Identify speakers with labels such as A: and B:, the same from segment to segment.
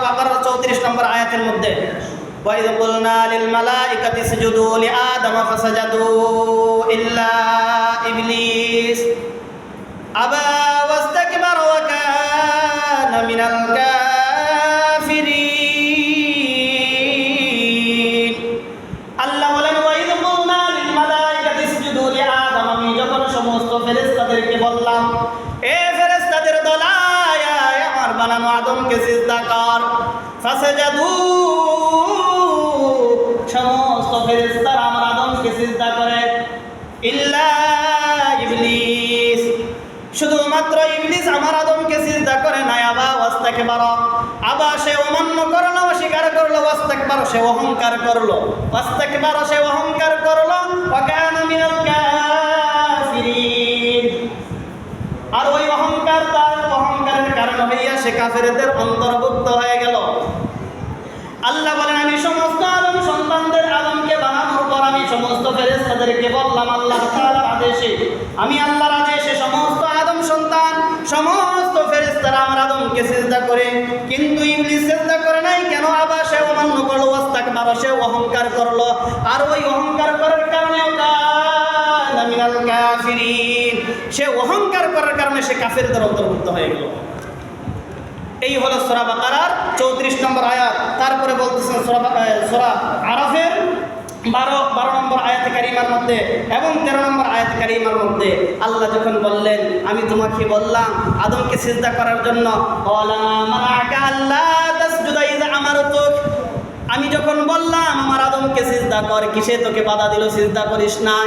A: বাকারার 34 নম্বর আয়াতের মধ্যে ওয়াইদ কুলনা লিল মালাইকাতি ইসজুদু লিআদম ফাসাজাদু ইল্লা ইবলিস আবা ওয়াস্তাকবারা ওয়া কানা মিনাল কাফিরিন। আল্লাহ বলেন ওয়াইদ কুলনা লিল মালাইকাতি ইসজুদু লিআদম, আমি যখন সমস্ত ফেরেশতাদেরকে বললাম এ ফেরেশতাদের দল আয় আমার বানানো আদমকে সিজদা কর, ফাসাজাদু সমস্ত ফেরেশতারা আমার আদমকে সিজদা করে, ইল্লা ইবলিস শুধুমাত্র ইবলিস আমার আদমকে সিজদা করে নাই। আবা ওয়াস্তাকবারা, আবা সে অমান্য করলো, অস্বীকার করলো, ওয়াস্তাকবারা সে অহংকার করলো, ওয়াস্তাকবারা সে অহংকার করলো, ওয়া কানা মিনাল কাফিরিন। আর ওই অহংকারের কারণে হইয়া সে কাফেরদের অন্তর্ভুক্ত হয়ে গেল। আল্লাহ বলেন আমি সমস্ত আদম সন্তানদের আদমকে বানানোর পর আমি সমস্ত ফেরেশতাদেরকে বললাম আল্লাহ তাআলার আদেশে, আমি আল্লাহর আদেশে সমস্ত আদম সন্তান সমস্ত ফেরেশতারা আমার আদমকে সিজদা করে, কিন্তু ইবলিস সিজদা করে নাই কেন? আবা সে অমান্য করলো, ওয়াস্তাকবারা সে অহংকার করলো, আর ওই অহংকার করার কারণে কানা মিনাল কাফিরিন, সে অহংকার করার কারণে সে কাফেরদের অন্তর্ভুক্ত হয়ে গেল। এই হলো সূরা বাকারার 34 নম্বর আয়াত। তারপরে বলতেছেন সূরা আরাফের 12 নম্বর আয়াতে কারিমার মধ্যে এবং 13 নম্বর আয়াতে কারিমার মধ্যে আল্লাহ যখন বললেন আমি তোমাকে বললাম আদমকে সিজদা করার জন্য, ওয়ালা মানাকা আল্লা তাসজুদা ইযা আমারতুক, আমি যখন বললাম আমার আদমকে সিজদা কর, কিসে তোকে বাধা দিল সিজদা করিস না?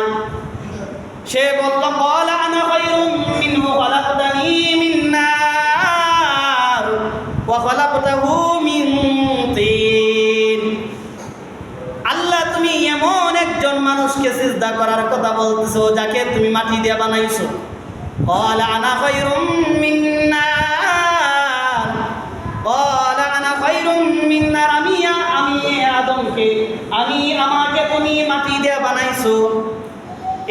A: সে বলল ক্বালা আনা খায়রুম মিনহু খালাকতানি মিন নার ওয়া খালাকতাহু মিন তিন। আল্লাহ তুমি এমন একজন মানুষকে সিজদা করার কথা বলতেছো যাকে তুমি মাটি দিয়ে বানাইছো। ক্বালা আনা খায়রুম মিন নার, ক্বালা আনা খায়রুম মিন নার, আমাকে তুমি মাটি দিয়ে বানাইছো।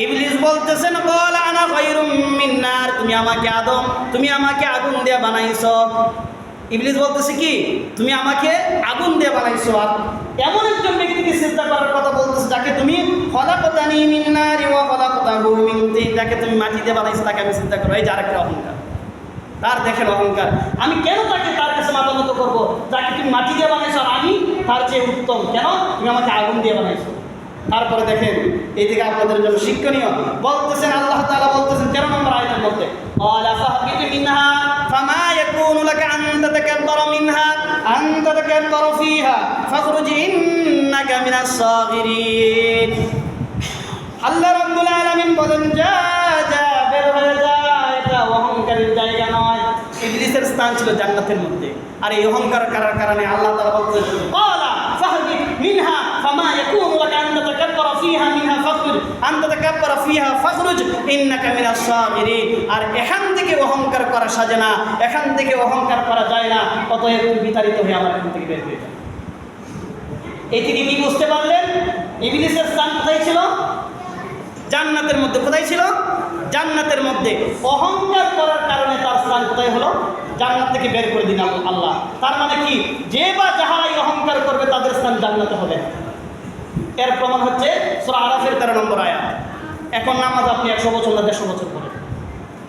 A: ইবলিস বলতেছেন ক্বালা আনা খায়রুম মিন নার, তুমি আমাকে আগুন দিয়ে বানাইছো। ইবলিস বলতেছে কি তুমি আমাকে আগুন দিয়ে বানাইছো। আর এমন একজন ব্যক্তিকে সিজদা করার কথা বলতেছে যাকে তুমি খলাকতানি মিন নার ওয়া খলাকতাহু মিন তিন, যাকে তুমি মাটি দিয়ে বানাইছো তাকে আমি সিজদা করব। এই যে আরেকটা অহংকার, তার দেখেন অহংকার, আমি কেন তার কাছে মাথা নত করবো যাকে তুমি মাটি দিয়ে বানাইছো আর আমি তার চেয়ে উত্তম, কেন তুমি আমাকে আগুন দিয়ে বানাইছো। তারপরে দেখেন এইদিকে আপনাদের জন্য শিক্ষণীয় বলতেছেন আল্লাহ তাআলা বলতেছেন 13 নম্বর আয়াতের মধ্যে ক্বালা ফাহবিত মিনহা ফামা ইয়াকুনু লাকা আন তাতাকাব্বারা মিনহা আন তাতাকাব্বারা ফিহা ফাখরুজ ইন্নাকা মিনাস সাগিরিন। আল্লাহ রাব্বুল আলামিন বলেন যা বের হয়ে যা, এটা অহংকারের জায়গা নয়। ইবলিসের স্থান ছিল জান্নাতের মধ্যে, আর এই অহংকার করার কারণে আল্লাহ তাআলা বলতেন ক্বালা ফাহবিত মিনহা ফামা ইয়াকুনু লাকা আন তাতাকাব্বারা ফিহা মিনহা ফাখরুজ আন তাতাকাব্বারা ফিহা ফাখরুজ ইন্নাকা মিনাস সাগিরিন। আর এখান থেকে অহংকার করা সাজে না, এখান থেকে অহংকার করা যায় না, অতএব তুমি বিতাড়িত হয়ে আমার এখান থেকে বের হয়ে যাও। এই থেকে কি বুঝতে পারলেন ইবলিসের স্থান কোথায় ছিল? জান্নাতের মধ্যে। কোথায় ছিল? জান্নাতের মধ্যে। অহংকার করার কারণে তার স্থান কোথায় হলো? জান্নাত থেকে বের করে দিন আল্লাহ। তার মানে কি যে বা যাহারাই অহংকার করবে তাদের স্থান জান্নাতে হবে। এর প্রমাণ হচ্ছে সূরা আরাফের 13 নম্বর আয়াত। এখন নামাজ আপনি 100 বছর না 150 বছর পড়েন,